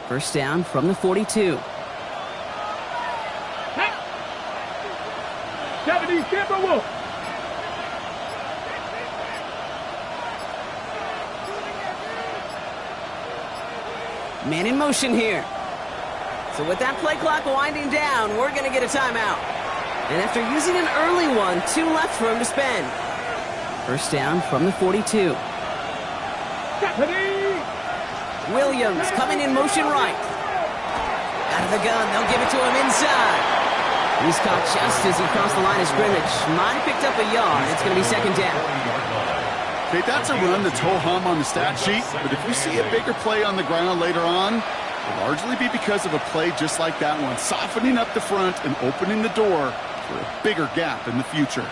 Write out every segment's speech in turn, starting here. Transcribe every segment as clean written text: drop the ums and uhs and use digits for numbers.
First down from the 42. 70 Timberwolves. Man in motion here. So with that play clock winding down, we're going to get a timeout. And after using an early one, 2 left for him to spend. First down from the 42. Williams coming in motion right. Out of the gun, they'll give it to him inside. He's caught just as he crossed the line of scrimmage. Might have picked up a yard. It's going to be second down. Okay, that's a run that's ho-hum on the stat sheet, but if we see a bigger play on the ground later on, it'll largely be because of a play just like that one, softening up the front and opening the door for a bigger gap in the future.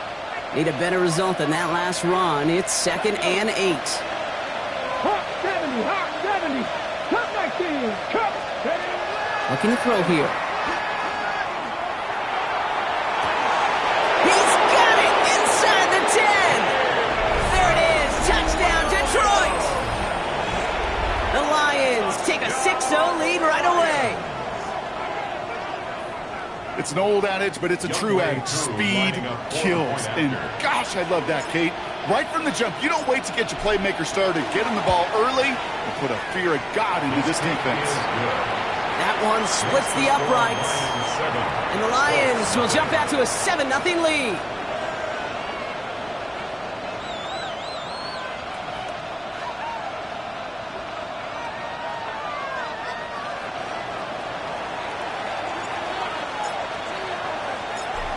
Need a better result than that last run. It's second and 8. Hot 70, hot 70. Cut 19, cut 10. Looking to throw here. He's got it inside the 10. There it is. Touchdown, Detroit. The Lions take a 6-0 lead right away. It's an old adage, but it's a true adage. Speed kills. And gosh, I love that, Kate. Right from the jump, you don't wait to get your playmaker started. Get him the ball early and put a fear of God into this defense. That one splits the uprights. And the Lions will jump out to a 7-0 lead.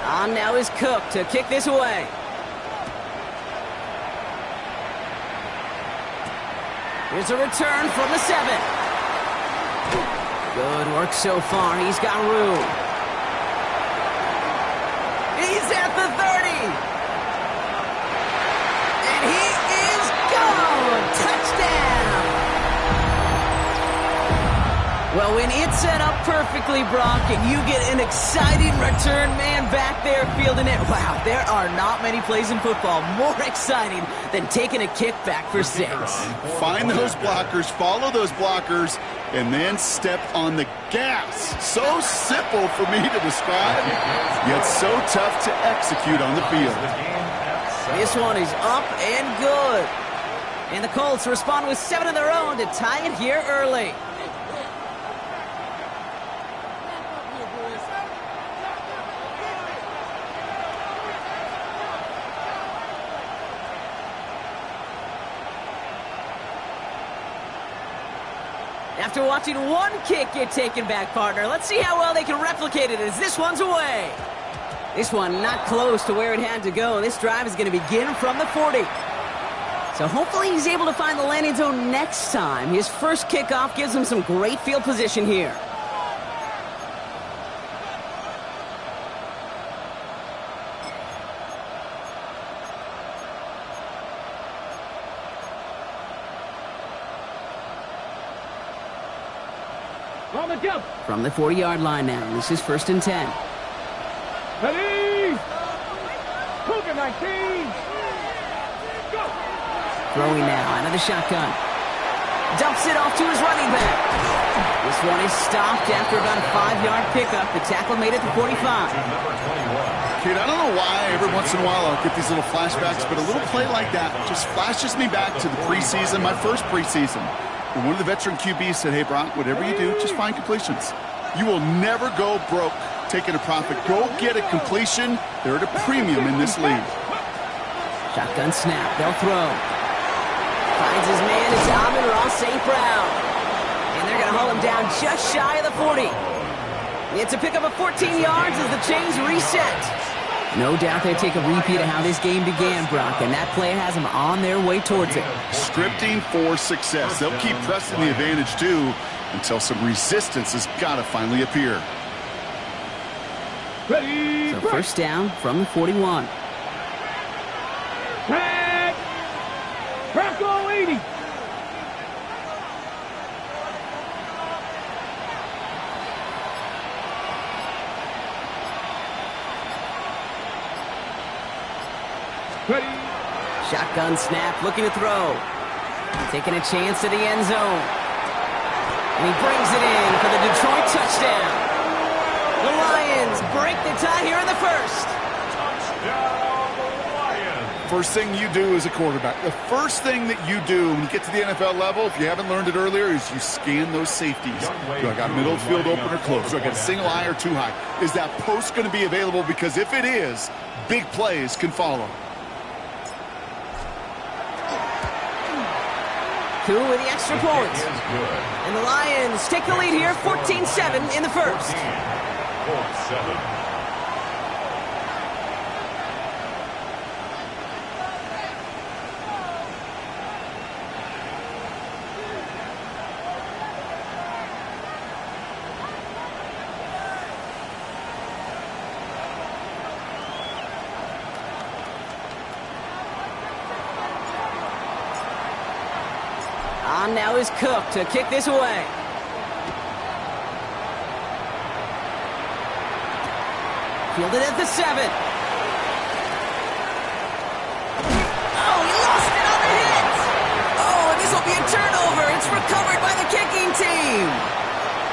On now is Cook to kick this away. Here's a return from the 7. Good work so far. He's got room. He's at the 30. And he is gone. Touchdown. Well, when it's set up perfectly, Brock, and you get an exciting return man back there fielding it, wow, there are not many plays in football more exciting than taking a kick back for 6. Find those blockers, follow those blockers, and then step on the gas. So simple for me to describe, yet so tough to execute on the field. This one is up and good. And the Colts respond with 7 of their own to tie it here early. After watching one kick get taken back, partner, let's see how well they can replicate it as this one's away. This one not close to where it had to go. This drive is going to begin from the 40. So hopefully he's able to find the landing zone next time. His first kickoff gives him some great field position here. On the jump. From the 40-yard line now, this is first and 10. Ready. Cougar 19. Go. Throwing now out of the shotgun. Dumps it off to his running back. This one is stopped after about a 5-yard pickup. The tackle made it to 45. Kate, I don't know why every once in a while I'll get these little flashbacks, but a little play like that just flashes me back to the preseason, my first preseason. And one of the veteran QBs said, hey, Brock, whatever you do, just find completions. You will never go broke taking a profit. Go get a completion. They're at a premium in this league. Shotgun snap. They'll throw. Finds his man. It's Amon-Ra St. Brown. And they're going to haul him down just shy of the 40. It's a pickup of 14 yards as the chains reset. No doubt they take a repeat of how this game began, Brock, and that play has them on their way towards it. Scripting for success. They'll keep pressing the advantage, too, until some resistance has got to finally appear. Ready. So first down from the 41. Tag. Bronco 80. Ready. Shotgun snap, looking to throw. Taking a chance to the end zone. And he brings it in for the Detroit touchdown. The Lions break the tie here in the first. First thing you do as a quarterback, the first thing that you do when you get to the NFL level, if you haven't learned it earlier, is you scan those safeties. Do I got middle of the field open or close? Do I got a single high or two high? Is that post going to be available? Because if it is, big plays can follow. Koo with the extra point. And the Lions take the lead here, 14-7 in the first. 14-7. On now is Cook to kick this away. Fielded at the 7. Oh, he lost it on the hit. Oh, and this will be a turnover. It's recovered by the kicking team.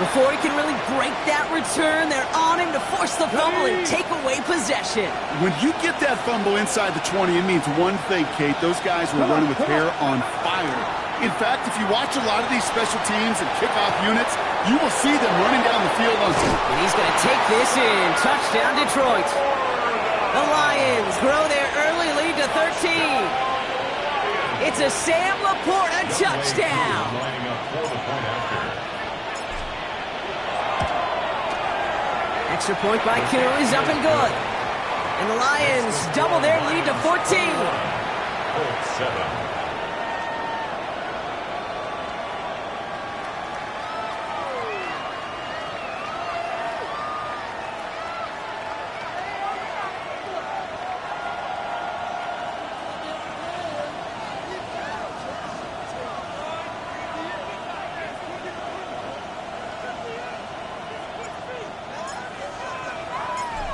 Before he can really break that return, they're on him to force the fumble and take away possession. When you get that fumble inside the 20, it means one thing, Kate. Those guys were running with hair on fire. In fact, if you watch a lot of these special teams and kickoff units, you will see them running down the field on time. And he's going to take this in. Touchdown, Detroit. The Lions grow their early lead to 13. It's a Sam Laporta touchdown. Extra point by Koo is up and good. And the Lions double their lead to 14. 14-7.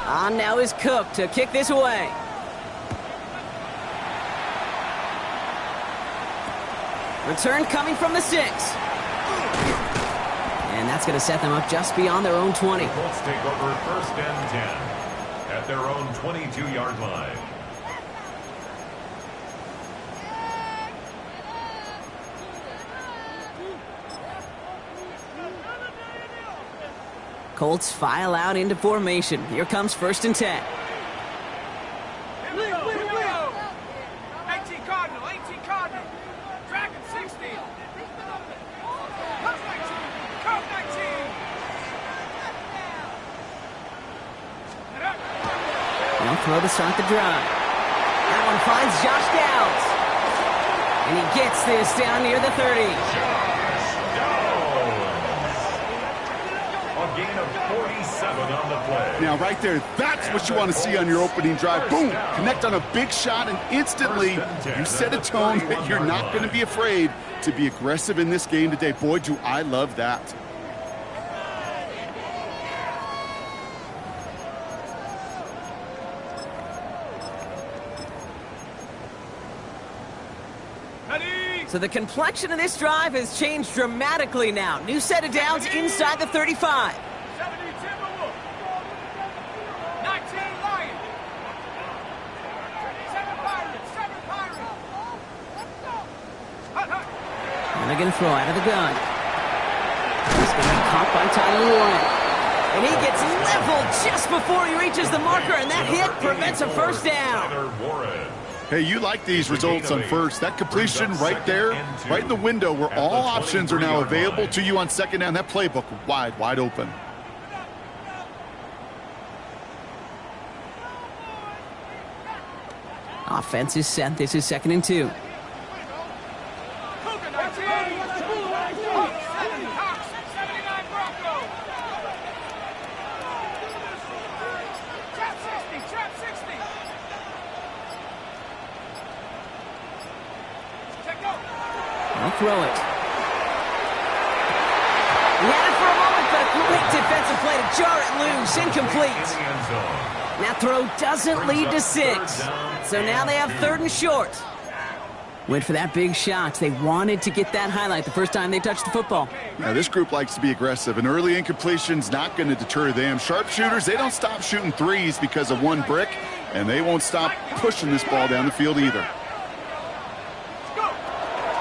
On now is Cook to kick this away. Return coming from the 6. And that's going to set them up just beyond their own 20. The Colts take over first and 10 at their own 22-yard line. Colts file out into formation. Here comes first and 10. 18 Cardinal, 18 Cardinal. Dragon 60. Cubs 19. Cubs 19. They'll throw to start the drive. That one finds Josh Downs. And he gets this down near the 30. A gain of 47 on the play. Now, right there, that's what you want to see on your opening drive. Boom! Connect on a big shot, and instantly you set a tone that you're not going to be afraid to be aggressive in this game today. Boy, do I love that. So the complexion of this drive has changed dramatically now. New set of downs inside the 35. 70 Timberwolves. 19 Lions. 7 Pirates. 7 Pirates. Let's go. And they're going to throw out of the gun. He's going to be caught by Tyler Warren. And he gets leveled just before he reaches the marker, and that hit prevents a first down. Tyler Warren. Hey, you like these results on first. That completion right there, right in the window where all options are now available to you on second down. That playbook wide open. Offense is set. This is 2nd and 2. They'll throw it. He had it for a moment, but a great defensive play to jar it loose. Incomplete. That throw doesn't lead to 6. So now they have 3rd and short. Went for that big shot. They wanted to get that highlight the first time they touched the football. Now, this group likes to be aggressive, and early incompletion's not going to deter them. Sharpshooters, they don't stop shooting threes because of one brick, and they won't stop pushing this ball down the field either.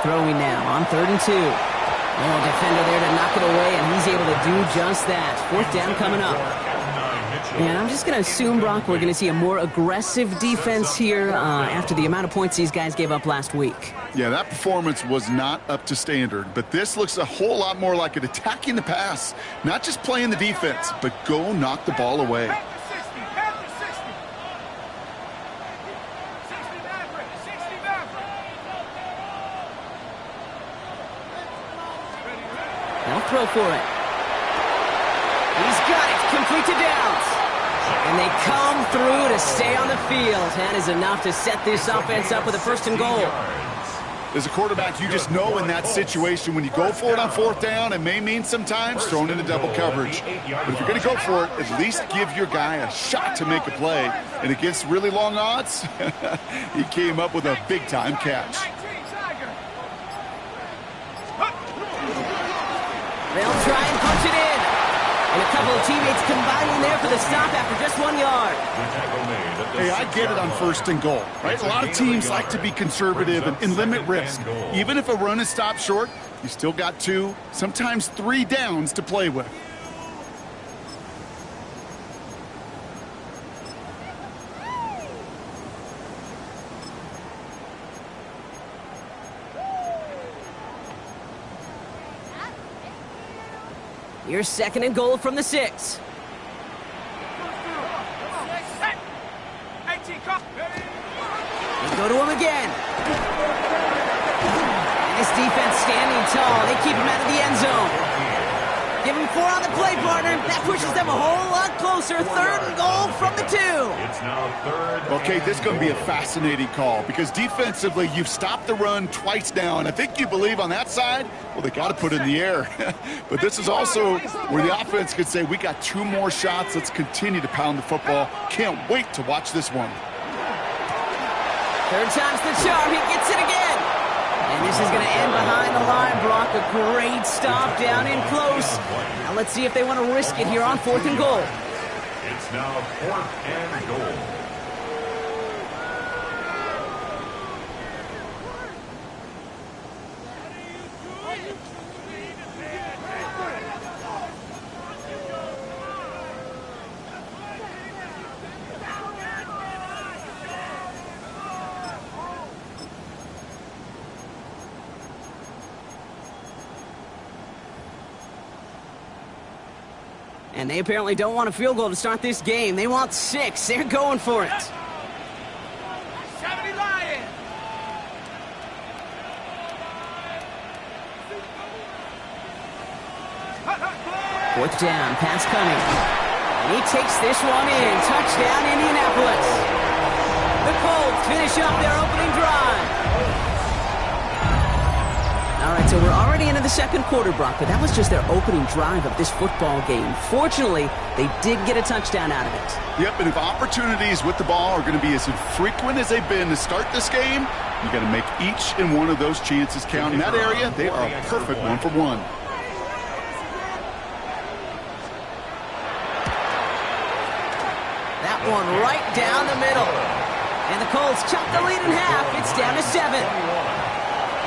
Throwing now on 3rd and 2. Oh, defender there to knock it away, and he's able to do just that. 4th down coming up. And I'm just going to assume, Brock, we're going to see a more aggressive defense here after the amount of points these guys gave up last week. Yeah, that performance was not up to standard, but this looks a whole lot more like it attacking the pass. Not just playing the defense, but go knock the ball away. They'll throw for it. He's got it, complete to Downs. And they come through to stay on the field. That is enough to set this offense up with a 1st and goal. As a quarterback, you just know in that situation when you go for it on 4th down, it may mean sometimes throwing into double coverage. But if you're going to go for it, at least give your guy a shot to make a play. And against really long odds, he came up with a big-time catch. They'll try and punch it in. And a couple of teammates combining there for the stop after just 1 yard. Hey, I get it on 1st and goal, right? A lot of teams like to be conservative and limit risk. Even if a run is stopped short, you still got 2, sometimes 3 downs to play with. Here's 2nd and goal from the 6. They go to him again. And this defense standing tall. They keep him out of the end zone. Give him 4 on the play, partner. That pushes them a whole lot closer. 3rd and goal from the 2. It's now 3rd. Okay, this is going to be a fascinating call because defensively, you've stopped the run twice now, and I think you believe on that side, well, they got to put it in the air. But this is also where the offense could say, we got 2 more shots. Let's continue to pound the football. Can't wait to watch this one. 3rd time's the charm. He gets it again. And this is going to end behind the line, Brock. A great stop down in close. Now let's see if they want to risk it here on 4th and goal. It's now 4th and goal. And they apparently don't want a field goal to start this game. They want 6. They're going for it. 70 Lions. Fourth down, pass coming. And he takes this one in. Touchdown, Indianapolis. The Colts finish up their opening drive. All right, so we're already into the 2nd quarter, Brock, but that was just their opening drive of this football game. Fortunately, they did get a touchdown out of it. Yep, and if opportunities with the ball are going to be as infrequent as they've been to start this game, you got to make each and one of those chances count. In that area, they are a perfect 1-for-1. That one right down the middle. And the Colts chop the lead in half. It's down to 7.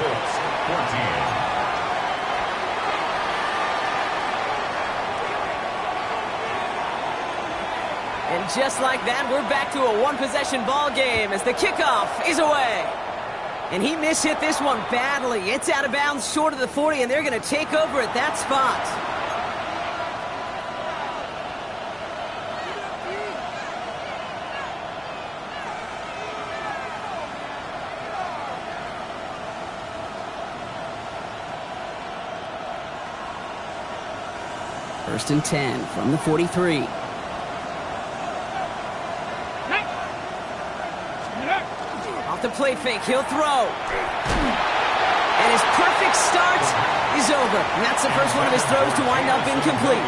Colts 14. And just like that, we're back to a one-possession ball game as the kickoff is away. And he mishit this one badly. It's out of bounds short of the 40, and they're going to take over at that spot. First and 10 from the 43. Off the play fake, he'll throw. And his perfect start is over. And that's the first one of his throws to wind up incomplete.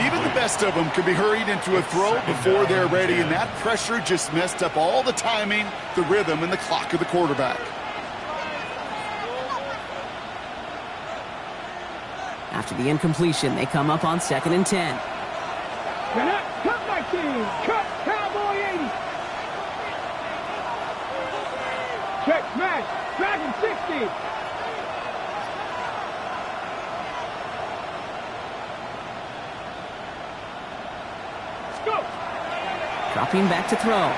Even the best of them can be hurried into a throw before they're ready, and that pressure just messed up all the timing, the rhythm, and the clock of the quarterback. After the incompletion, they come up on 2nd and 10. Cut my team. Cut Cowboy 80. Check smash. Dragon 60. Let's go. Dropping back to throw.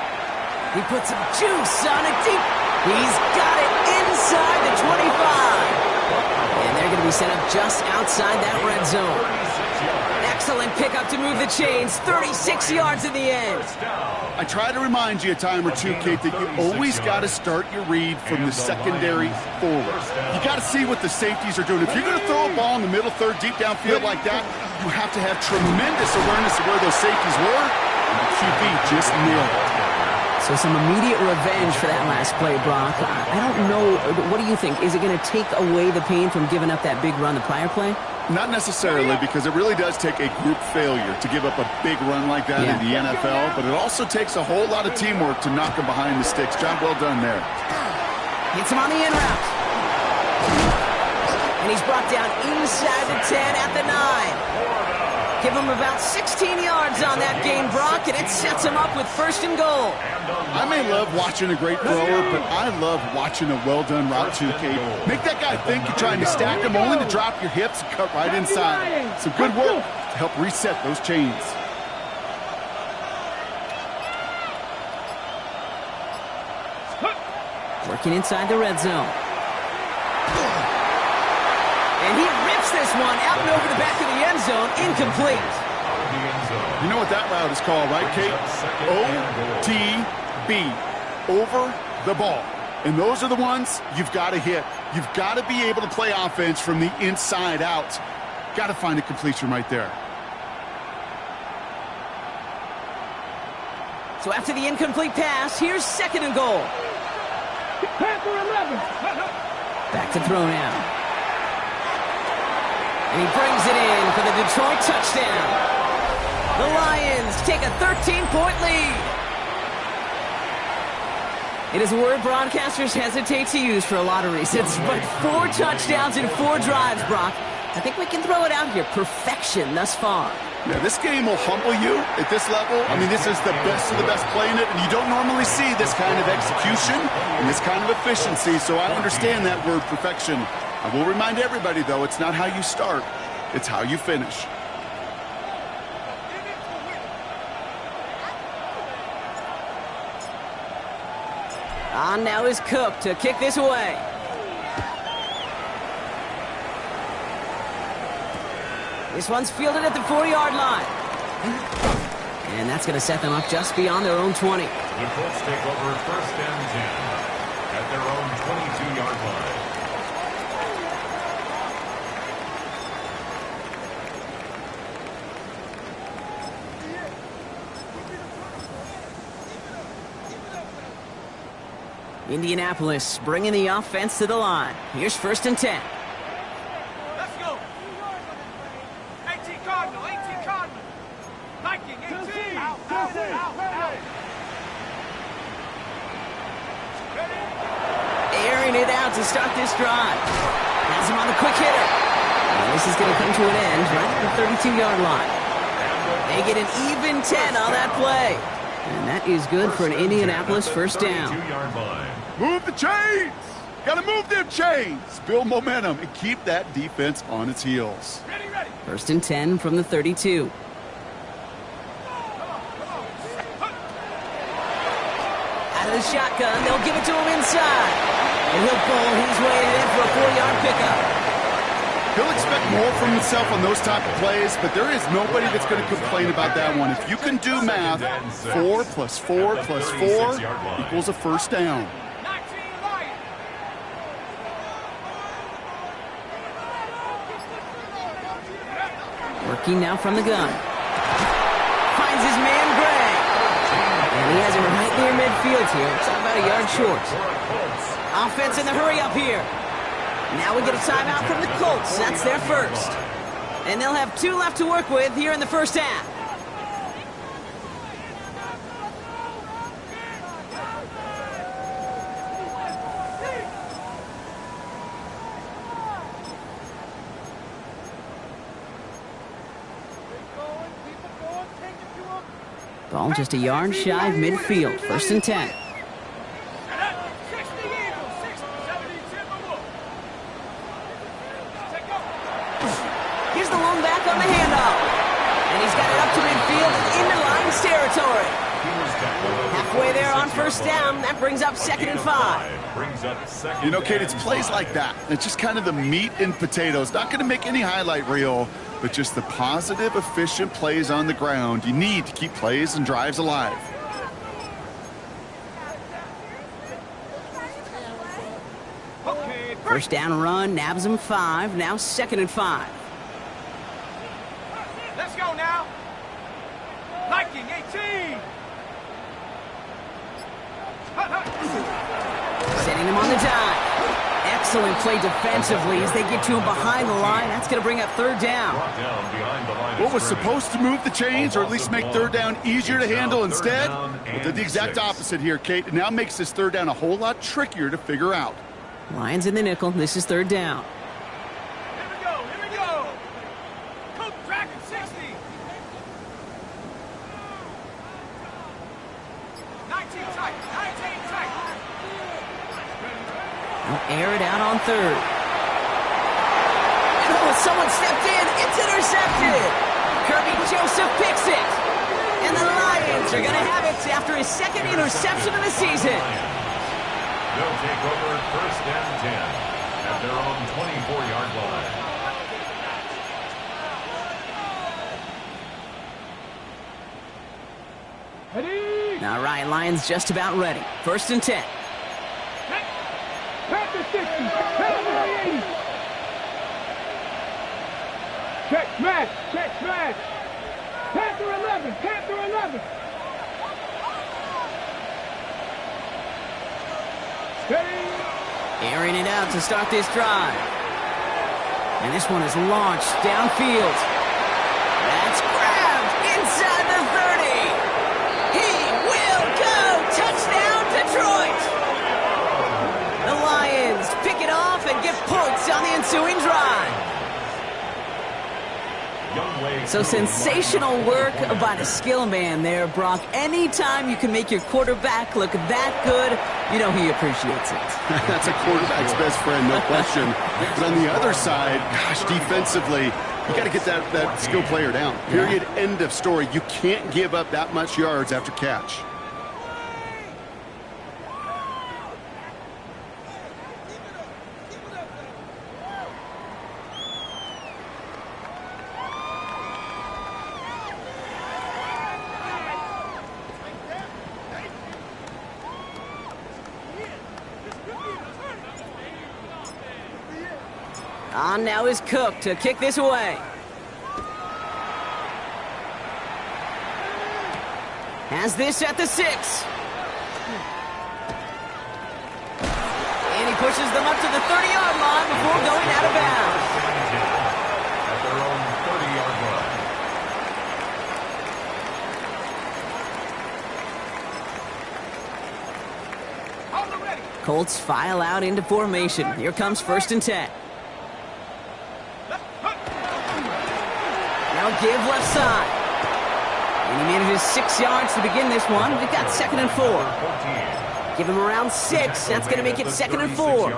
He puts some juice on it deep. He's got it inside the 25. And they're going to be sent up just outside that red zone. Excellent pickup to move the chains. 36 yards in the end. I try to remind you a time or two, Kate, that you always got to start your read from the secondary forward. You got to see what the safeties are doing. If you're going to throw a ball in the middle third, deep downfield like that, you have to have tremendous awareness of where those safeties were, and the QB just nailed it. So some immediate revenge for that last play, Brock. I don't know. What do you think? Is it going to take away the pain from giving up that big run the prior play? Not necessarily, because it really does take a group failure to give up a big run like that in the NFL, but it also takes a whole lot of teamwork to knock him behind the sticks. Job well done there. Hits him on the in route. And he's brought down inside the 10 at the 9. Give him about 16 yards on that game, Brock, and it sets him up with 1st and goal. I may love watching a great thrower, but I love watching a well-done route too, Kate. Make that guy think you're trying to stack him, only to drop your hips and cut right inside. Some good work to help reset those chains. Working inside the red zone. And he rips this one out and over the back of the end zone. Incomplete. You know what that route is called, right, Kate? OTB. Over the ball. And those are the ones you've got to hit. You've got to be able to play offense from the inside out. Got to find a completion right there. So after the incomplete pass, here's 2nd and goal. Panther 11. Back to throw now. And he brings it in for the Detroit touchdown. The Lions take a 13-point lead. It is a word broadcasters hesitate to use for a lot of reasons, but 4 touchdowns in 4 drives, Brock. I think we can throw it out here. Perfection thus far. Yeah, this game will humble you at this level. I mean, this is the best of the best playing it, and you don't normally see this kind of execution and this kind of efficiency, so I understand that word perfection. I will remind everybody, though, it's not how you start, it's how you finish. On now is Cook to kick this away. This one's fielded at the 4-yard line. And that's going to set them up just beyond their own 20. The Colts take over 1st and 10 at their own 22-yard line. Indianapolis bringing the offense to the line. Here's 1st and 10. Let's go. 18 Cardinal. 18 Cardinal. Viking 18. Out. Airing it out to start this drive. Has him on the quick hitter. And this is going to come to an end right at the 32-yard line. They get an even 10 on that play. And that is good for an Indianapolis 1st down. Move the chains! Got to move them chains! Build momentum and keep that defense on its heels. Ready. 1st and 10 from the 32. Out of the shotgun, they'll give it to him inside. And he'll pull his way in for a 4-yard pickup. He'll expect more from himself on those type of plays, but there is nobody that's going to complain about that one. If you can do math, 4 plus 4 plus 4 equals a 1st down. 19 Lions. Working now from the gun. Finds his man, Gray. And he has him right near midfield here. It's about a yard short. Offense in the hurry up here. Now we get a timeout from the Colts. That's their 1st. And they'll have 2 left to work with here in the 1st half. Ball just a yard shy of midfield. 1st and 10. Here's the long back on the handoff. And he's got it up to midfield and into Lions territory. Halfway there on 1st down. That brings up 2nd and 5. You know, Kate, it's plays like that. It's just kind of the meat and potatoes. Not going to make any highlight reel, but just the positive, efficient plays on the ground. You need to keep plays and drives alive. First down run, nabs him 5. Now 2nd and 5. Let's go now. Liking 18. Setting him on the dive. Excellent play defensively as they get to him behind the line. That's going to bring up 3rd down. What was supposed to move the chains or at least make 3rd down easier to handle instead? Well, did the exact opposite here, Kate. It now makes this 3rd down a whole lot trickier to figure out. Lions in the nickel. This is 3rd down. Here we go. Here we go. Coach Dragon 60. 19 tight. 19 tight. They'll air it out on 3rd. And someone stepped in. It's intercepted. Kirby Joseph picks it. And the Lions are going to have it after his 2nd interception of the season. They'll take over 1st and 10 at their own 24-yard line. Ready? All right, Lions just about ready. 1st and 10. Panther 60. Panther 80. Check smash. Check smash. Panther 11. Panther 11. Airing it out to start this drive. And this one is launched downfield. That's grabbed inside the 30. He will go. Touchdown, Detroit. The Lions pick it off and get points on the ensuing drive. So sensational work by the skill man there, Brock. Anytime you can make your quarterback look that good, you know he appreciates it. That's a quarterback's best friend, no question. But on the other side, gosh, defensively, you got to get that skill player down. Period, end of story. You can't give up that much yards after catch. On now is Cook to kick this away. Has this at the 6. And he pushes them up to the 30-yard line before going out of bounds. At their own 30-yard line. Hold it ready. Colts file out into formation. Here comes 1st and 10. Now give left side. And he manages 6 yards to begin this one. We've got 2nd and 4. Give him around 6. That's going to make it 2nd and 4.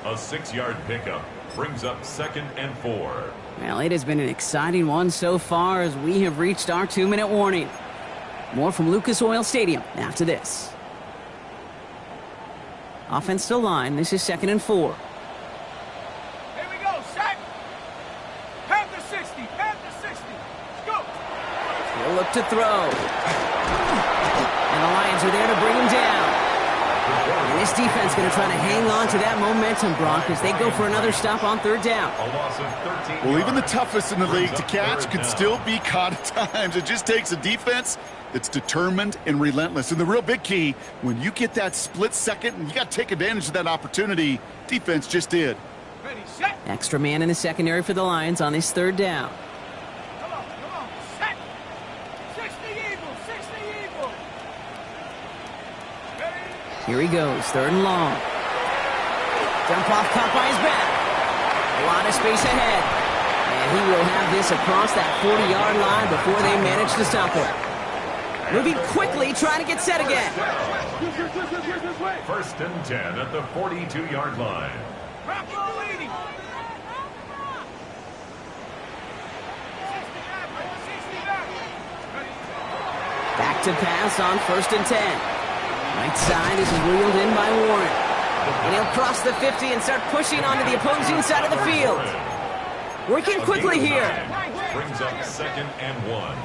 A 6-yard pickup brings up 2nd and 4. Well, it has been an exciting one so far as we have reached our 2-minute warning. More from Lucas Oil Stadium after this. Offense to line. This is 2nd and 4. Here we go. Set. Panther 60. Panther 60. Let's go. He'll look to throw. And the Lions are there to bring him down. And this defense going to try to hang on to that momentum, Brock, as they go for another stop on 3rd down. A loss of 13. Well, even the toughest in the league to catch could still be caught at times. It just takes a defense that's determined and relentless. And the real big key, when you get that split second, and you got to take advantage of that opportunity, defense just did. Ready, set. Extra man in the secondary for the Lions on this 3rd down. Come on. Set. 60 Eagles. 60 Eagles. Ready. Here he goes, 3rd and long. Jump off, caught by his back. A lot of space ahead. And he will have this across that 40-yard line before they manage to stop him. Moving quickly, trying to get set again. First and 10 at the 42-yard line. Drop ball 80. 60 back. Back to pass on first and 10. Right side is reeled in by Warren. And he'll cross the 50 and start pushing onto the opposing side of the field. Working quickly here. Brings up second and 1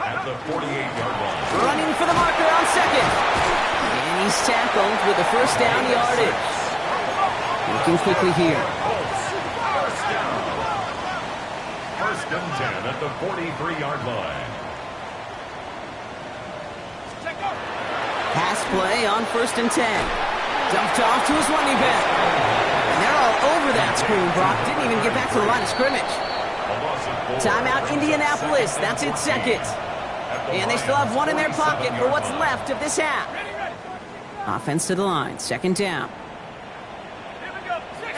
at the 48-yard line. Running for the marker on second. And he's tackled with the first down yardage. Working quickly here. First and 10 at the 43-yard line. Pass play on first and 10. Dumped off to his running back. And they're all over that screen. Brock didn't even get back to the line of scrimmage. Timeout Indianapolis. That's its second. And they still have one in their pocket for what's left of this half. Offense to the line. Second down. Here we go. 60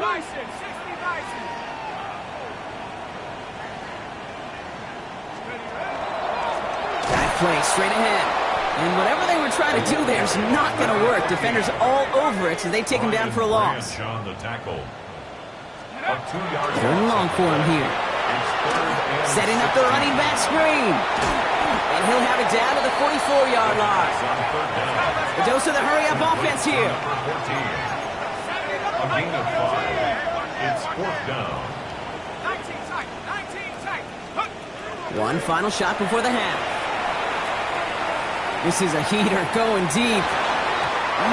Bison. 60 Bison. That play straight ahead. And whatever they were trying to do there is not going to work. Defenders all over it, so they take him down for a loss. On the tackle. A 2-yard Third and long for him here. Setting up the running back screen. And he'll have it down to the 44-yard line. A dose of the hurry-up offense here. A gain of 5. It's fourth down. 19 tight. 19 tight. One final shot before the half. This is a heater going deep.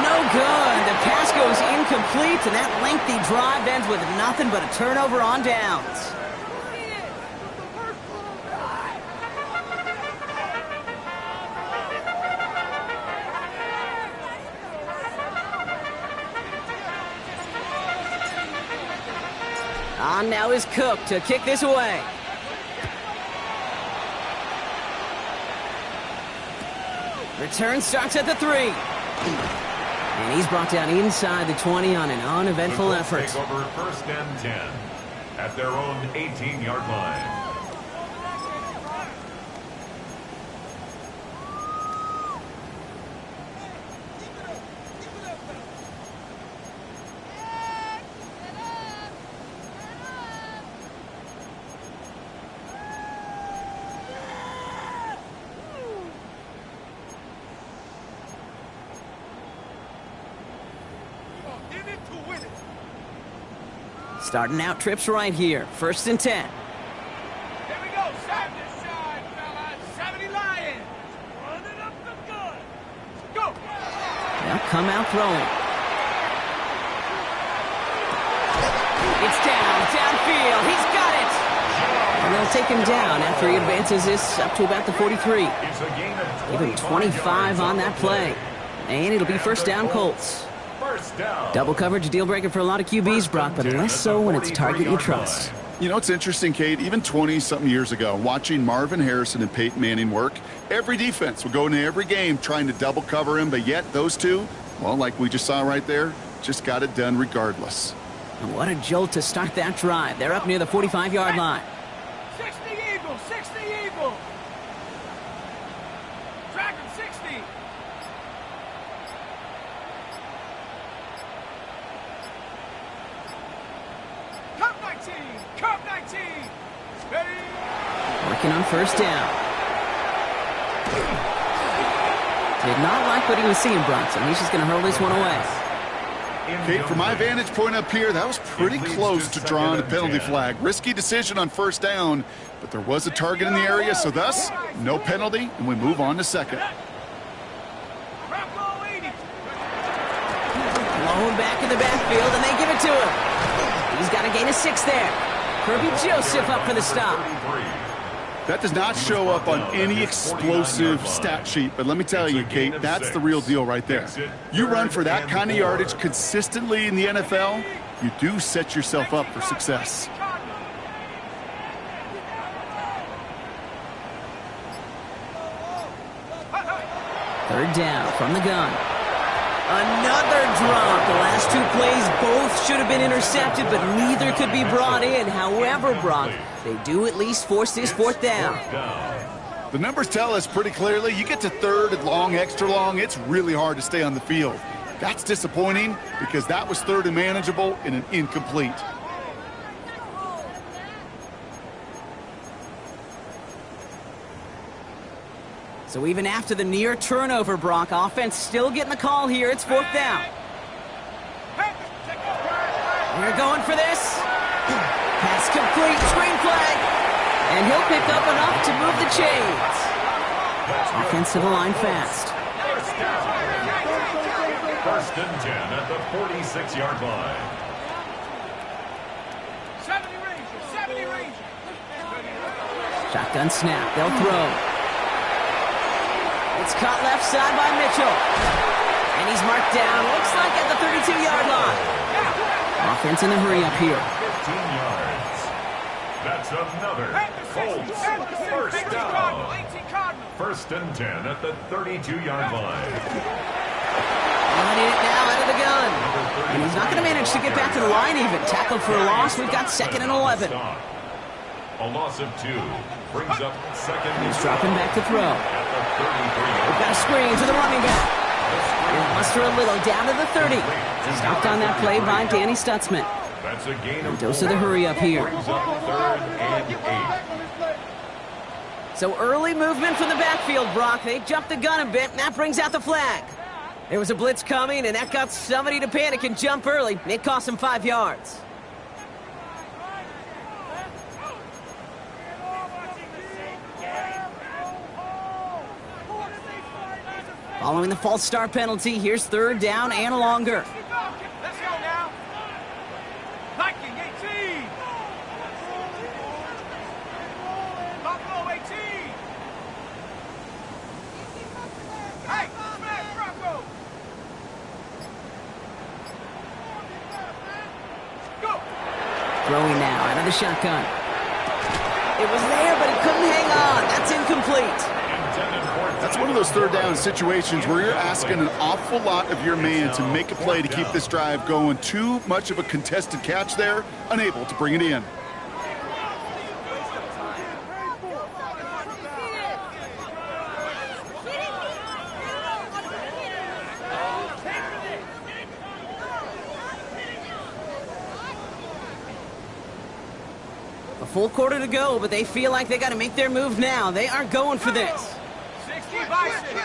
No good. The pass goes incomplete, and that lengthy drive ends with nothing but a turnover on downs. On now is Cook to kick this away. Return starts at the 3. And he's brought down inside the 20 on an uneventful The effort. Colts take over first and 10 at their own 18-yard line. Starting out trips right here. First and 10. Here we go. Side to side, fellas. 70 Lions. Running up the gun. Go. They'll come out throwing. It's downfield. He's got it. And they'll take him down after he advances this up to about the 43. It's a gain of Give him 25 on that play. And it'll be first down Colts. First down. Double coverage deal breaker for a lot of QBs, Brock, but less so when it's a target you trust. You know, it's interesting, Kate, even 20-something years ago, watching Marvin Harrison and Peyton Manning work, every defense would go into every game trying to double cover him, but yet those two, well, like we just saw right there, just got it done regardless. And what a jolt to start that drive. They're up near the 45-yard line. 60 Eagles. 60 Eagles. Track him 60. Cup 19. Cup 19. Ready. Working on first down. Did not like what he was seeing, Bronson. He's just going to hurl this one away. Kate, from my vantage point up here, that was pretty close to drawing a penalty flag. Risky decision on first down, but there was a target in the area, so thus, no penalty, and we move on to second. Drop ball 80. Blown back in the backfield, and they give it to him. He's got a gain of 6 there. Kirby Joseph up for the stop. That does not show up on any explosive stat sheet, but let me tell you, Kate, that's the real deal right there. You run for that kind of yardage consistently in the NFL, you do set yourself up for success. Third down from the gun. Another drop. The last 2 plays both should have been intercepted, but neither could be brought in. However, Brock, they do at least force this fourth down. The numbers tell us pretty clearly, you get to third and long, extra long, it's really hard to stay on the field. That's disappointing because that was third and manageable and an incomplete. So even after the near turnover, Brock, offense still getting the call here. It's fourth down. We're going for this. Pass complete, screen flag. And he'll pick up enough to move the chains. Offense to the line fast. First and 10 at the 46-yard line. 70 Rangers. Shotgun snap. They'll throw. It's caught left side by Mitchell. And he's marked down, looks like at the 32-yard line. Offense in the hurry up here. 15 yards. That's another Colts first down. First and 10 at the 32-yard line. Running it now out of the gun. And he's not going to manage to get back to the line even. Tackled for a loss. We've got second and 11. A loss of 2 brings up second. He's dropping back to throw. We've got a screen to the running back. And muster a little down to the 30. Stopped on that play by Danny Stutzman. That's a gain of Dose of the hurry up here. brings up third and 8. So early movement from the backfield, Brock. They jumped the gun a bit, and that brings out the flag. There was a blitz coming, and that got somebody to panic and jump early. It cost him 5 yards. Following the false start penalty, here's third down and longer. Let's go now. Viking 18. Buffalo 18. Hey, smash Bronco. Go. Throwing now out of the shotgun. It was there, but he couldn't hang on. That's incomplete. That's one of those third down situations where you're asking an awful lot of your man to make a play to keep this drive going. Too much of a contested catch there, unable to bring it in. A full quarter to go, but they feel like they got to make their move now. They are going for this. 60 Bison. 19.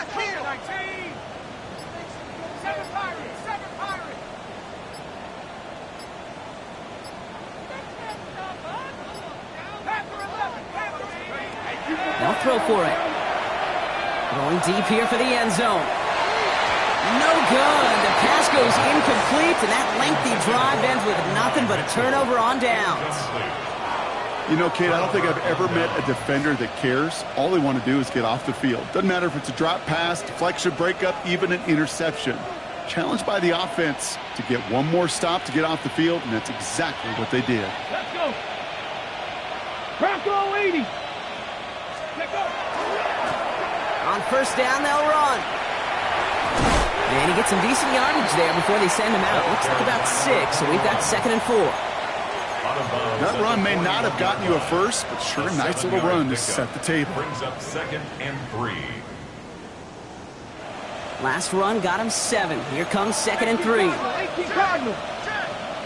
7 Pirates. 7 Pirates. Panther 11. Panther 8. They'll throw for it. Going deep here for the end zone. No good. The pass goes incomplete, and that lengthy drive ends with nothing but a turnover on downs. You know, Kate, I don't think I've ever met a defender that cares. All they want to do is get off the field. Doesn't matter if it's a drop pass, deflection, breakup, even an interception. Challenged by the offense to get one more stop to get off the field, and that's exactly what they did. Let's go. Bronco 80. Let's go. On first down, they'll run. And he gets some decent yardage there before they send him out. Looks like about 6, so we've got second and 4. That run may not have gotten you a first, but sure, a nice little run to set the table. Brings up second and 3. Last run got him 7. Here comes second and 3. 18 Cardinals.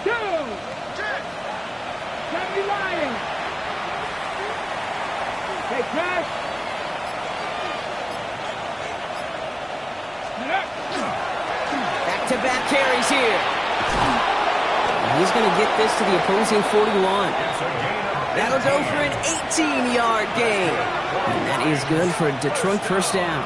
2. 70 Lions. Hey, Crash. Back-to-back carries here. And he's going to get this to the opposing 41. That'll go for an 18-yard gain. And that is good for a Detroit first down.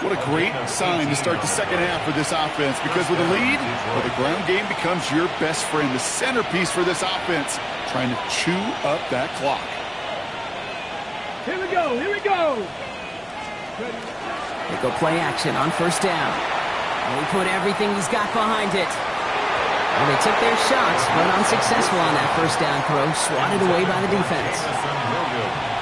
What a great sign to start the second half for this offense, because with a lead, well, the ground game becomes your best friend, the centerpiece for this offense, trying to chew up that clock. Here we go. Here we go. They go play action on first down. And he put everything he's got behind it. And they took their shots, but unsuccessful on that first down throw, swatted away by the defense.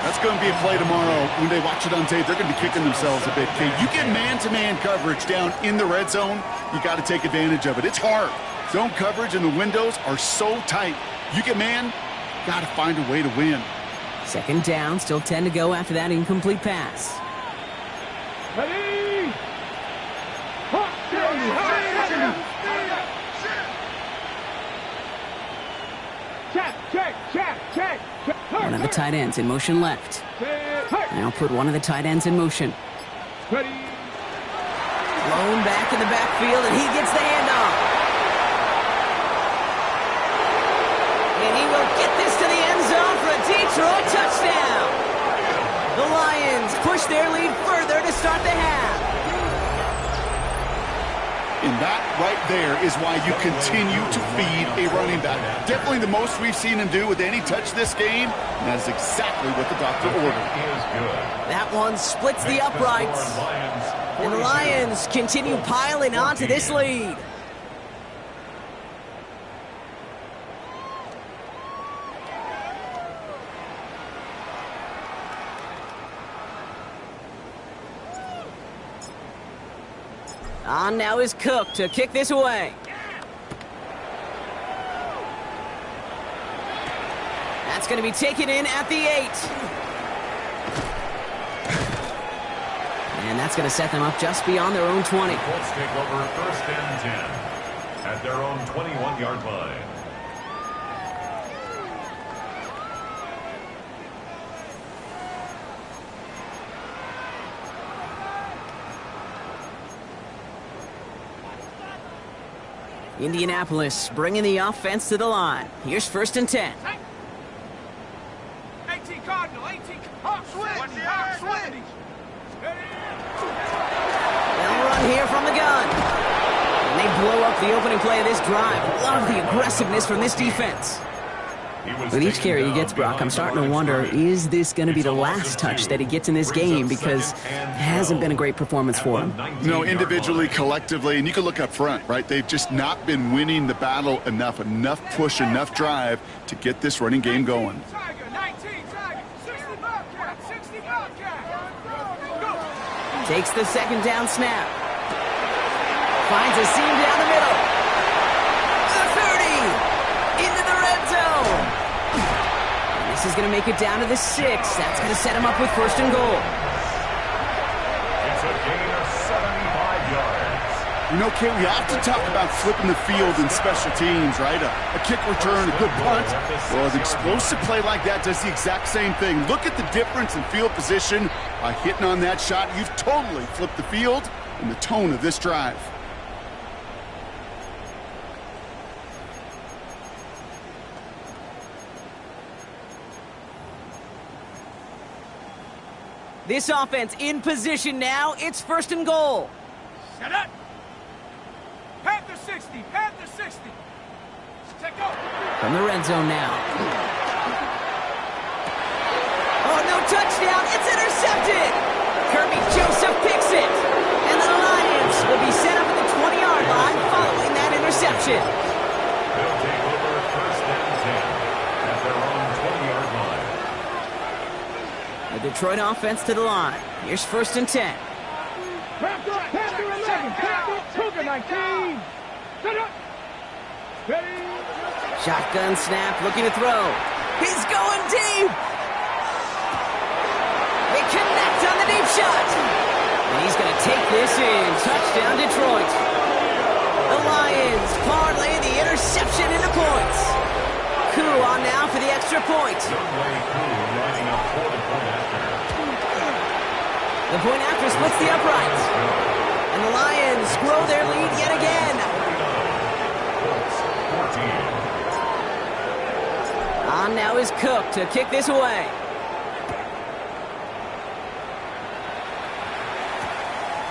That's going to be a play tomorrow. When they watch it on tape, they're going to be kicking themselves a bit. Okay, you get man-to-man coverage down in the red zone, you got to take advantage of it. It's hard. Zone coverage and the windows are so tight. You get man, got to find a way to win. Second down, still 10 to go after that incomplete pass. Ready? Check. One of the tight ends in motion left. Now put one of the tight ends in motion. Ready? Blown back in the backfield, and he gets the handoff. And he will get this to the end zone for a Detroit touchdown. The Lions push their lead further to start the half. And that right there is why you continue to feed a running back. Definitely the most we've seen him do with any touch this game. And that is exactly what the doctor ordered. That one splits the uprights. And the Lions continue piling onto this lead. On now is Cook to kick this away. That's going to be taken in at the 8. And that's going to set them up just beyond their own 20. Colts take over first and 10 at their own 21-yard line. Indianapolis bringing the offense to the line. Here's first and 10. 18 Cardinal, 18 Hawks win. They'll run here from the gun. And they blow up the opening play of this drive. Love the aggressiveness from this defense. With each carry he gets, Brock, I'm starting to wonder, is this going to be the last touch that he gets in this game? Because it hasn't been a great performance for him. You know, individually, collectively, and you can look up front, right? They've just not been winning the battle enough push, enough drive to get this running game going. Tiger, 19 Tiger, 60 Bobcat, 60 Bobcat. Takes the second down snap. Finds a seam down the middle. The 30. Into the red zone. This is going to make it down to the 6. That's going to set him up with first and goal. It's a gain of 75 yards. You know, Kate, we often talk about flipping the field in special teams, right? A kick return, a good punt. Well, an explosive play like that does the exact same thing. Look at the difference in field position by hitting on that shot. You've totally flipped the field and the tone of this drive. This offense in position now. It's first and goal. Set up. Panther 60, Panther 60. Take go. From the red zone now. Oh, no touchdown. It's intercepted. Kirby Joseph picks it. And the Lions will be set up at the 20-yard line following that interception. They'll take over first and 10 at their own 20-yard line. The Detroit offense to the line. Here's first and 10. Panther 11, Panther Cougar 19. Set up. Ready. Shotgun snap, looking to throw. He's going deep. They connect on the deep shot. And he's going to take this in. Touchdown, Detroit. The Lions parlay the interception into points. Koo on now for the extra point. Youngway Koo lining up for the point after. The point after splits the uprights. And the Lions grow their lead yet again. Colts 14. On now is Cook to kick this away.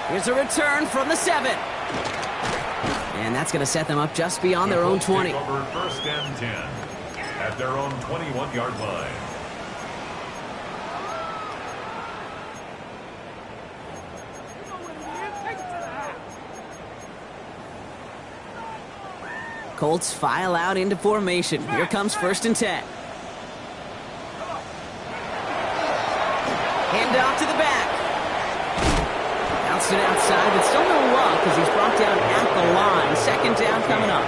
Here's a return from the 7. And that's going to set them up just beyond their own 20. Take over first and 10 at their own 21-yard line. Colts file out into formation. Here comes first and 10. Hand off to the back. Bounced it outside, but still no luck as he's brought down at the line. Second down coming up.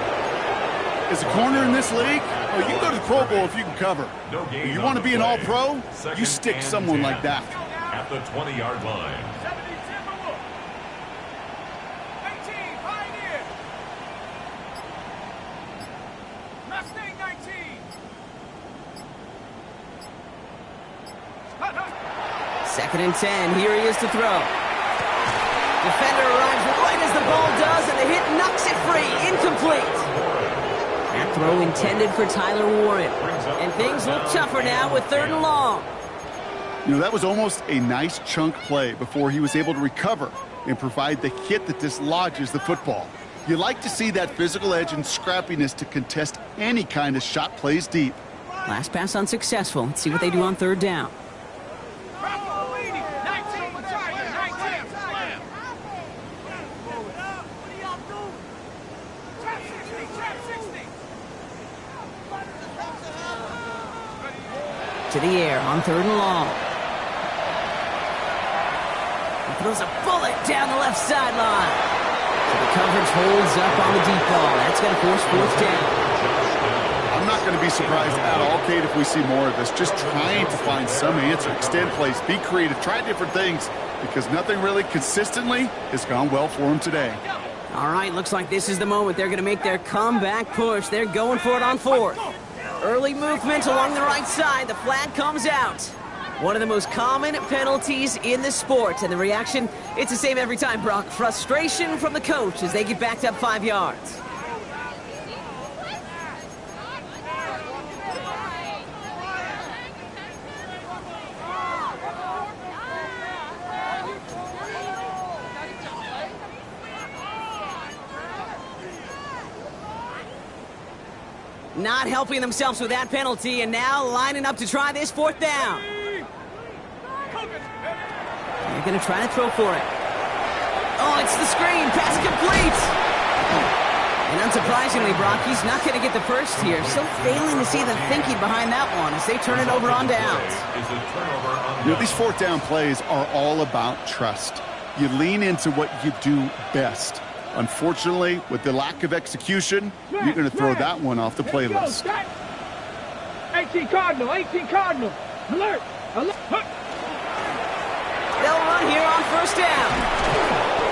As a corner in this league, you can go to the Pro Bowl if you can cover. If you want to be an All-Pro, you stick someone like that. At the 20-yard line. 18, Pioneer. Mustang 19. Second and 10. Here he is to throw. Defender arrives right as the ball does, and the hit knocks it free. Incomplete. That throw intended for Tyler Warren. And things look tougher now with 3rd and long. You know, that was almost a nice chunk play before he was able to recover and provide the hit that dislodges the football. You like to see that physical edge and scrappiness to contest any kind of shot plays deep. Last pass unsuccessful. Let's see what they do on 3rd down. To the air on 3rd and long. He throws a bullet down the left sideline. So the coverage holds up on the deep ball. That's going to force 4th down. I'm not going to be surprised at all, Kate, if we see more of this. Just trying to find some answer. Extend plays, be creative, try different things, because nothing really consistently has gone well for him today. All right, looks like this is the moment they're going to make their comeback push. They're going for it on 4th. Early movement along the right side. The flag comes out. One of the most common penalties in the sport. And the reaction, it's the same every time, Brock. Frustration from the coach as they get backed up 5 yards. Not helping themselves with that penalty, and now lining up to try this 4th down. They're going to try to throw for it. Oh, it's the screen. Pass complete. And unsurprisingly, Brock, he's not going to get the first here. Still failing to see the thinking behind that one as they turn it over on downs. You know, these 4th down plays are all about trust. You lean into what you do best. Unfortunately, with the lack of execution, you're going to throw that one off the playlist. 18 Cardinal, 18 Cardinal. Alert, alert. They'll run here on 1st down.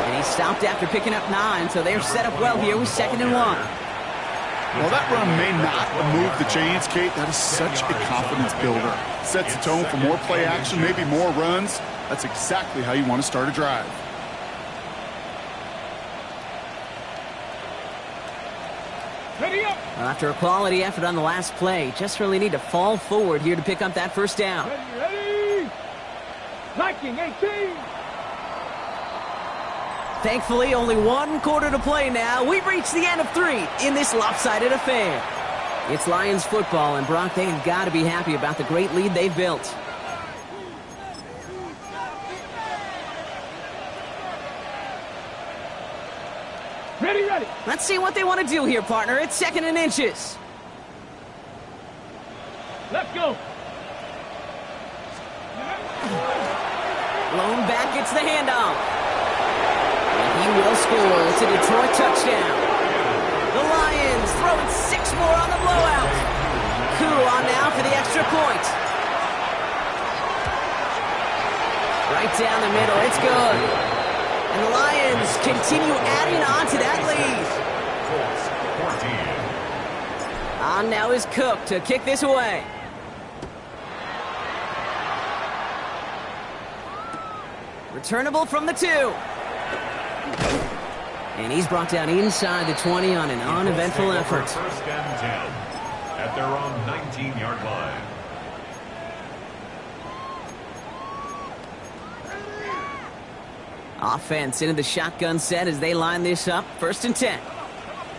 And he stopped after picking up 9, so they're set up well here with 2nd and 1. Well, that run may not move the chains, Kate. That is such a confidence builder. Sets the tone for more play action, maybe more runs. That's exactly how you want to start a drive. Well, after a quality effort on the last play, just really need to fall forward here to pick up that 1st down. Ready. Viking 18. Thankfully, only 1 quarter to play now. We've reached the end of 3 in this lopsided affair. It's Lions football, and Brock, they have got to be happy about the great lead they've built. Ready, ready. Let's see what they want to do here, partner. It's 2nd and inches. Let's go. Lone back gets the handoff. And he will score. It's a Detroit touchdown. The Lions throwing 6 more on the blowout. Koo on now for the extra point. Right down the middle. It's good. And the Lions continue adding on to that lead. On now is Cook to kick this away. Returnable from the 2. And he's brought down inside the 20 on an uneventful effort. 1st and 10 at their own 19-yard line. Offense into the shotgun set as they line this up. 1st and 10.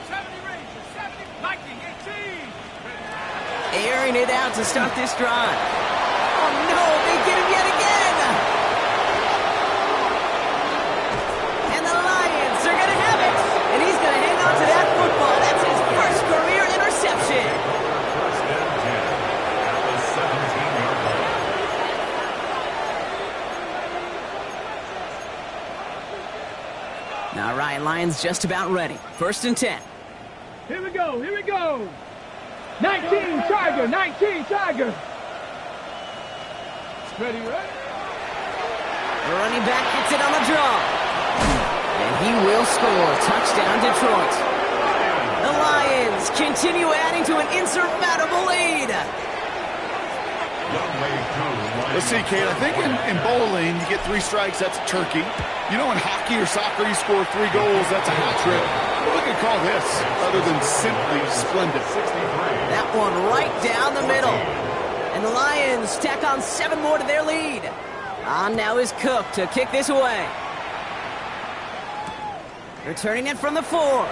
70 Rangers, 70 Viking 18. Airing it out to start this drive. Oh no, they get him yet again. And the Lions are going to have it. And he's going to hang on to that football. That's his first career interception. 1st and 10 at the 17-yard line. All right, Lions just about ready. 1st and 10. Here we go, here we go. 19 Tiger, 19 Tiger. Ready, right? The running back gets it on the draw. And he will score. Touchdown, Detroit. The Lions continue adding to an insurmountable lead. Let's see, Kate, I think in bowling, you get 3 strikes, that's a turkey. You know, in hockey or soccer, you score 3 goals, that's a hat trick. What we can call this, other than simply splendid. That one right down the middle. And the Lions tack on 7 more to their lead. On now is Cook to kick this away. Returning it from the 4.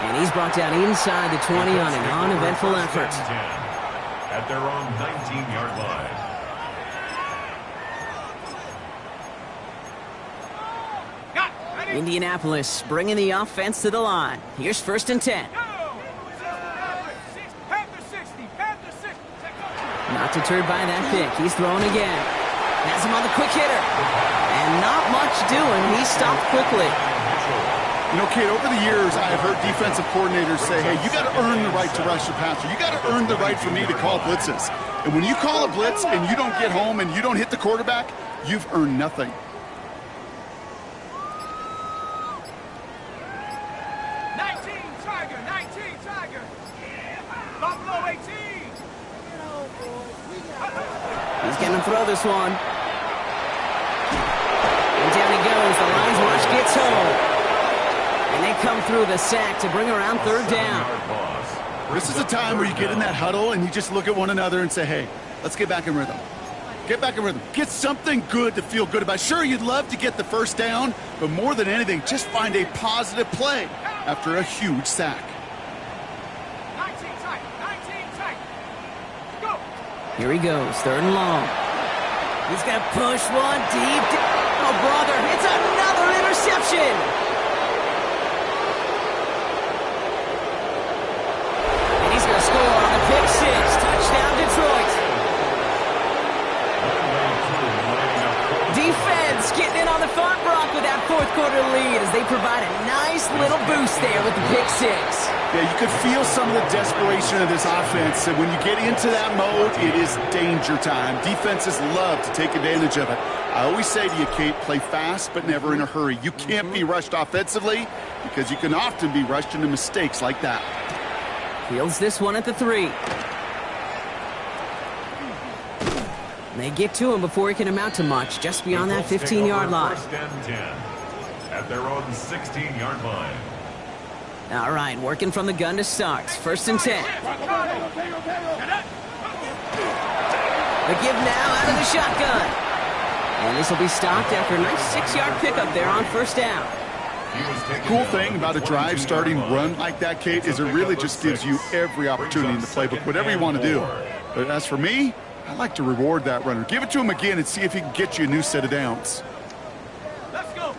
And he's brought down inside the 20 on an uneventful effort. At their own 19-yard line. Indianapolis bringing the offense to the line. Here's 1st and 10. Not deterred by that pick. He's throwing again. Has him on the quick hitter. And not much doing. He stopped quickly. You know, Kate, over the years, I have heard defensive coordinators say, hey, you got to earn the right to rush the passer. You got to earn the right for me to call blitzes. And when you call a blitz and you don't get home and you don't hit the quarterback, you've earned nothing. 19 Tiger. Buffalo 18. He's going to throw this one. And down he goes. The Lions rush gets home. And they come through the sack to bring around 3rd down. This is a time where you get in that huddle and you just look at one another and say, hey, let's get back in rhythm. Get back in rhythm. Get something good to feel good about. Sure, you'd love to get the 1st down, but more than anything, just find a positive play after a huge sack. 19 tight. Go. Here he goes. 3rd and long. He's going to push one deep. Oh, brother. It's another interception. Score on the pick 6. Touchdown, Detroit. Defense getting in on the front rock with that 4th quarter lead as they provide a nice little boost there with the pick 6. Yeah, you could feel some of the desperation of this offense. And when you get into that mode, it is danger time. Defenses love to take advantage of it. I always say to you, Kate, play fast but never in a hurry. You can't be rushed offensively because you can often be rushed into mistakes like that. Fields this one at the 3. They get to him before he can amount to much, just beyond that 15-yard line. 1st and 10 at their own 16-yard line. All right, working from the gun to start. 1st and 10. The give now out of the shotgun. And this will be stopped after a nice 6-yard pickup there on 1st down. Cool thing about a drive starting run like that, Kate, is it really just gives you every opportunity in the playbook, whatever you want to do. But as for me, I like to reward that runner. Give it to him again and see if he can get you a new set of downs. Let's go.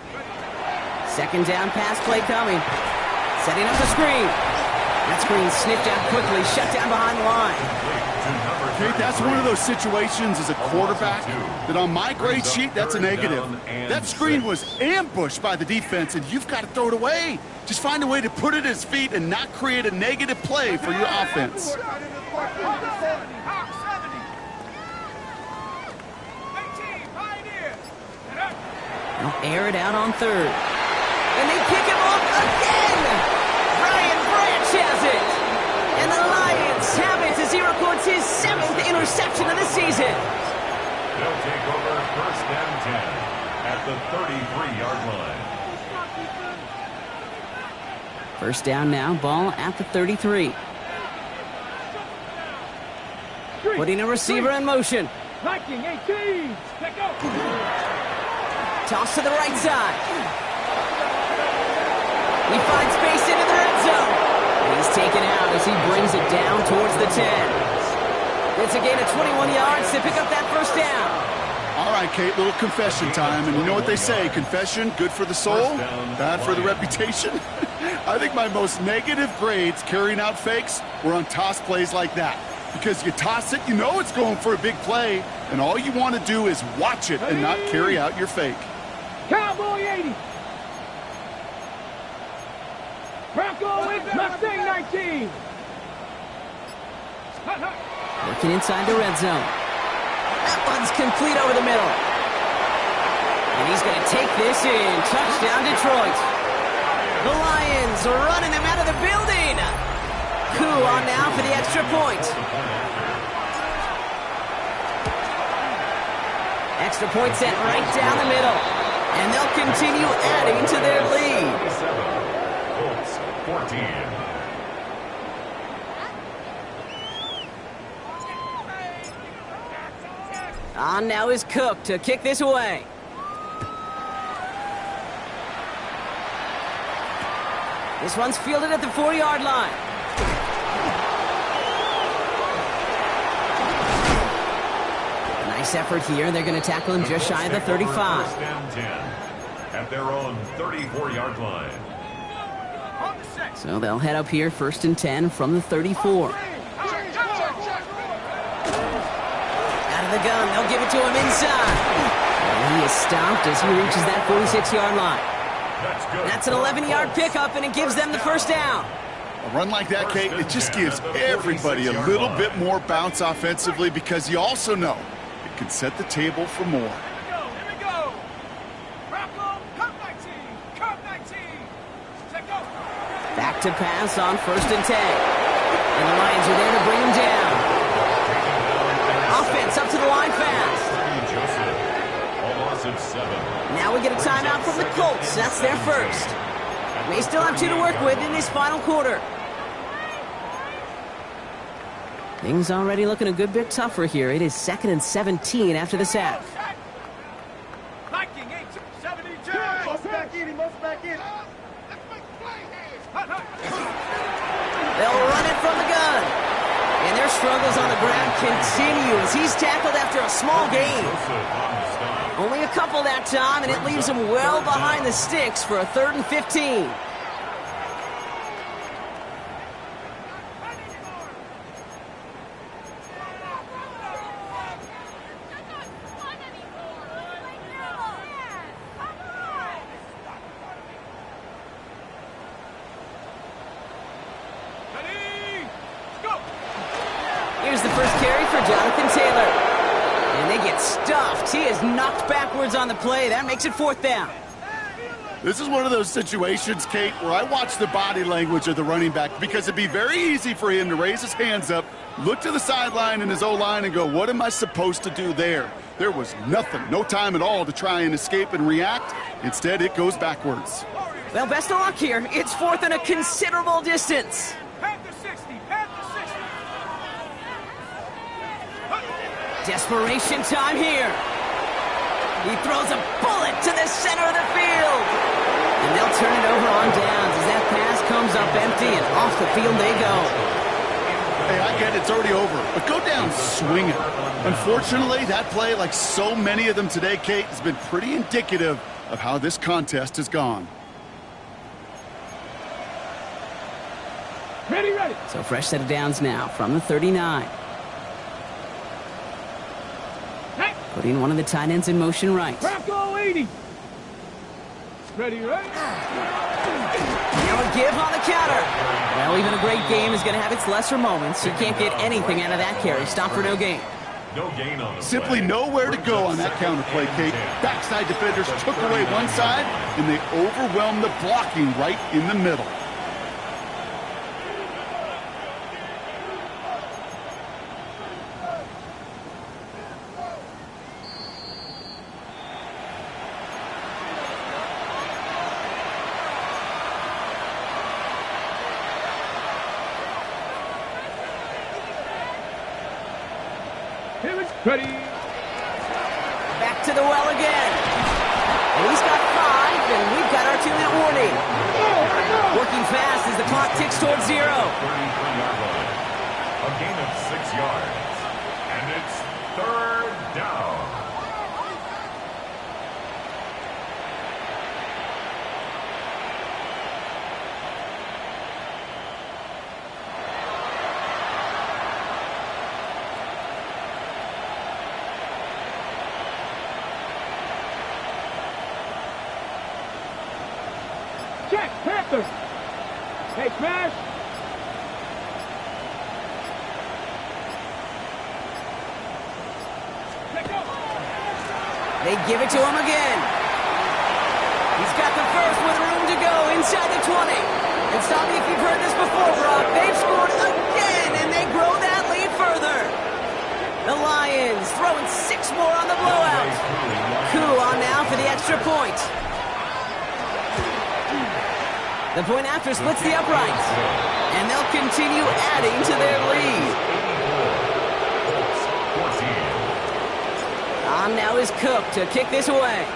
2nd down pass play coming. Setting up the screen. That screen sniffed out quickly, shut down behind the line. Kate, that's one of those situations as a quarterback that on my grade sheet, that's a negative. That screen was ambushed by the defense, and you've got to throw it away. Just find a way to put it at his feet and not create a negative play for your offense. They'll air it out on 3rd. And they pick him up again! Brian Branch has it! And the Lions have it as he records his 7th interception of the season. They'll take over 1st and 10 at the 33-yard line. 1st down now, ball at the 33. Putting a receiver in motion. Viking 18. Let go. Toss to the right side. He finds space into the red zone. And he's taken out as he brings it down towards the 10. It's a gain of 21 yards to pick up that 1st down. All right, Kate, little confession time. And you know what they say, confession, good for the soul, bad for the reputation. I think my most negative grades carrying out fakes were on toss plays like that. Because you toss it, you know it's going for a big play, and all you want to do is watch it and not carry out your fake. Cowboy 80. Bronco with Mustang 19. Working inside the red zone. That one's complete over the middle. And he's going to take this in. Touchdown, Detroit. The Lions are running him out of the building. Coup on now for the extra point. Extra point sent right down the middle. And they'll continue adding to their lead. 14. On now is Cook to kick this away. This one's fielded at the 4-yard line. Nice effort here. They're going to tackle him just shy of the 35. First and 10 at their own 34-yard line. So they'll head up here, 1st and 10 from the 34. The gun, they'll give it to him inside. And he is stopped as he reaches that 46-yard line. That's an 11-yard pickup, and it gives them the first down. A run like that, Kate, it just gives everybody a little bit more bounce offensively because you also know it can set the table for more. Here we go. Bronco, come 19. Come 19. Take over. Back to pass on 1st and 10. And the Lions are there to bring him down. Offense up to the line fast. Now we get a timeout from the Colts. That's their first. May still have 2 to work with in this final quarter. Things already looking a good bit tougher here. It is 2nd and 17 after the sack. Viking 872. He must back in. They'll run it from the gun. And their struggles on the ground continue as he's tackled after a small gain. Only a couple that time, and it leaves him well behind the sticks for a 3rd and 15. Here's the first carry for Jonathan Taylor. And they get stuffed. He is knocked backwards on the play. That makes it 4th down. This is one of those situations, Kate, where I watch the body language of the running back because it'd be very easy for him to raise his hands up, look to the sideline and his O-line and go, what am I supposed to do there? There was nothing, no time at all to try and escape and react. Instead, it goes backwards. Well, best of luck here. It's 4th and a considerable distance. Panther 60. Panther 60. Desperation time here. He throws a bullet to the center of the field. And they'll turn it over on downs as that pass comes up empty and off the field they go. Hey, I get it, it's already over, but go down swinging. Unfortunately, that play, like so many of them today, Kate, has been pretty indicative of how this contest has gone. Ready, ready. So fresh set of downs now from the 39. Putting one of the tight ends in motion right. Bronco 80. Ready, ready. Now a give on the counter. Well, even a great game is going to have its lesser moments. You can't get anything out of that carry. Stop for no gain. No gain on the Simply play. nowhere to go on that counter play, Kate. Backside defenders took away one side, and they overwhelmed the blocking right in the middle. Ready. Back to the well again. And he's got 5, and we've got our 2-minute warning. Working fast as the clock ticks towards 0. 33-yard line. A gain of 6 yards. And it's 3rd down. Check, Panther. Hey, Smash! They give it to him again. He's got the first with room to go inside the 20. And stop me if you've heard this before, Brock. They've scored again, and they grow that lead further. The Lions throwing 6 more on the blowout. Koo on now for the extra point. The point after splits the uprights. And they'll continue adding to their lead. On now is Cook to kick this away.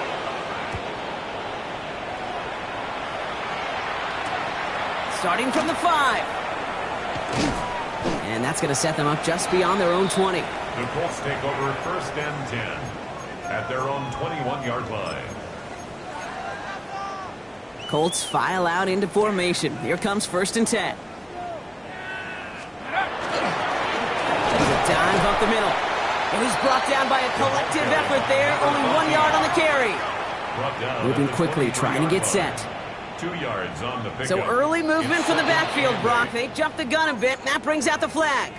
Starting from the 5. And that's going to set them up just beyond their own 20. The Colts take over 1st and 10 at their own 21-yard line. Colts file out into formation. Here comes 1st and 10. There's a dive up the middle. And he's brought down by a collective effort there. Only 1 yard on the carry. Moving quickly, trying to get set. 2 yards on the pickup. So early movement from the backfield, Brock. They jumped the gun a bit, and that brings out the flag.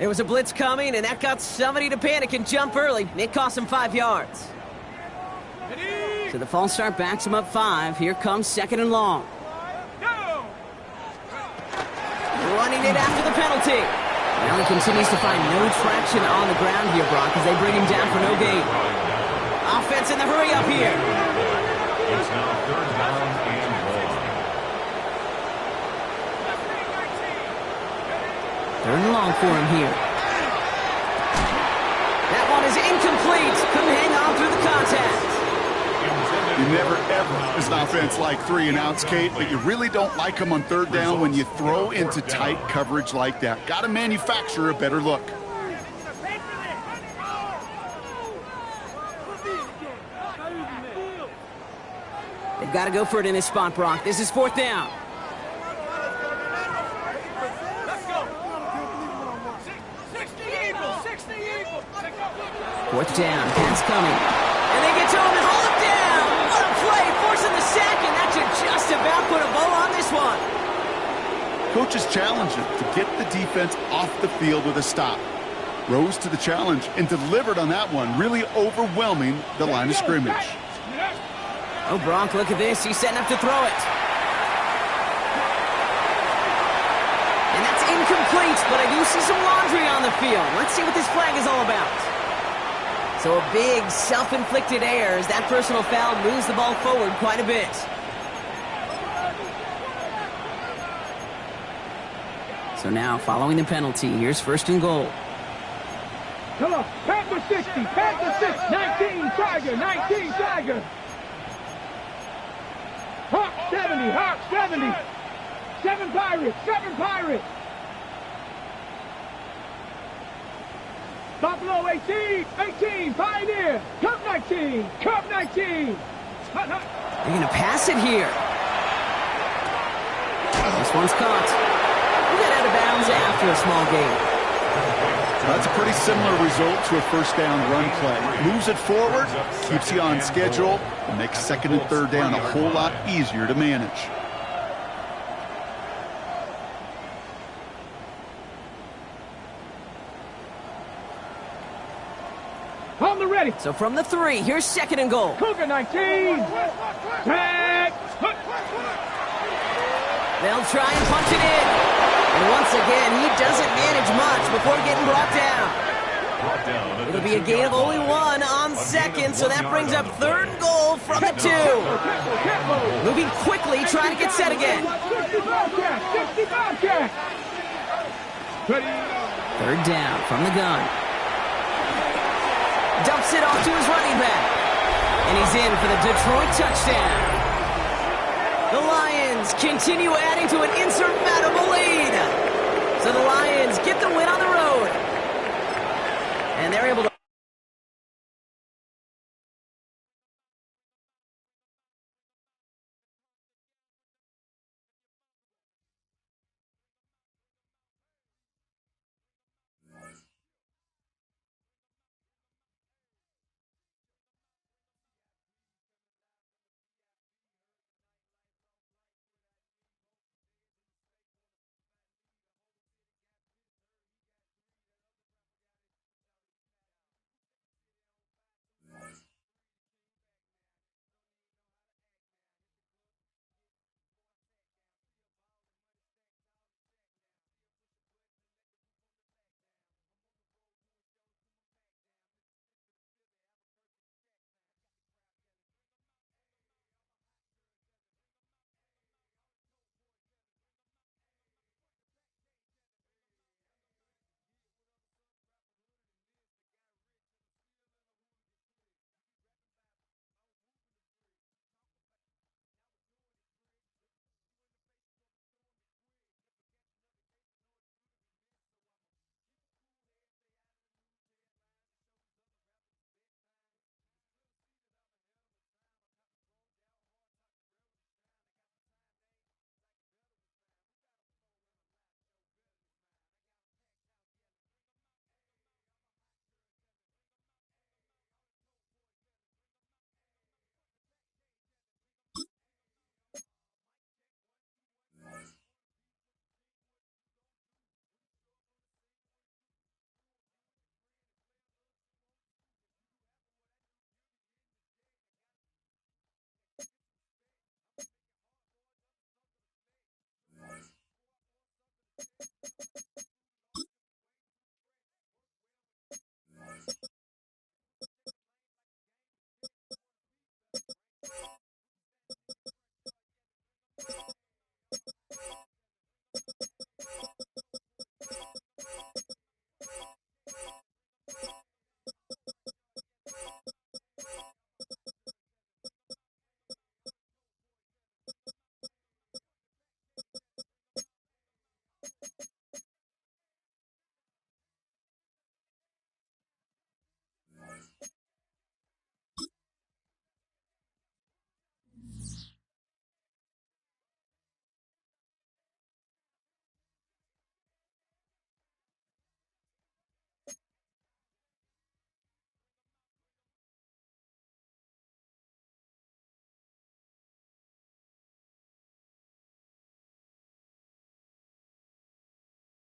There was a blitz coming, and that got somebody to panic and jump early. It cost them 5 yards. So the false start backs him up 5. Here comes 2nd and long. Running it after the penalty. Now he continues to find no traction on the ground here, Brock, as they bring him down for no gain. Offense in the hurry up here. It's now 3rd down and 1. 3rd and long for him here. That one is incomplete. Couldn't hang on through the contact. You never, ever, as an offense, like 3 and outs, Kate, but you really don't like them on 3rd down when you throw into tight coverage like that. Got to manufacture a better look. They've got to go for it in this spot, Brock. This is 4th down. Fourth down, pass coming. And they get to him and haul him down. What a play, forcing the sack, and that should just about put a bow on this one. Coaches challenged him to get the defense off the field with a stop. Rose to the challenge and delivered on that one, really overwhelming the line of scrimmage. Oh, Brock, look at this. He's setting up to throw it. And that's incomplete, but I do see some laundry on the field. Let's see what this flag is all about. So a big self-inflicted error as that personal foul moves the ball forward quite a bit. So now, following the penalty, here's 1st and goal. Come on, Panther 60, Panther 6, 19 Tiger, 19 Tiger. Hawk 70, Hawk 70. 7 Pirates, 7 Pirates. Buffalo 18, 18, Pioneer, Cup 19, Cup 19. They're going to pass it here. This one's caught. We got out of bounds after a small gain. That's a pretty similar result to a 1st down run play. Moves it forward, keeps you on schedule, and makes 2nd and 3rd down a whole lot easier to manage. On the ready. So from the 3, here's 2nd and goal. Cougar 19. Tag. They'll try and punch it in. And once again, he doesn't manage much before getting brought down. It'll be a gain of only 1 on 2nd, so that brings up 3rd and goal from the 2. Moving quickly, trying to get set again. 3rd down from the gun. Dumps it off to his running back. And he's in for the Detroit touchdown. The Lions continue adding to an insurmountable lead. So the Lions get the win on the road. And they're able to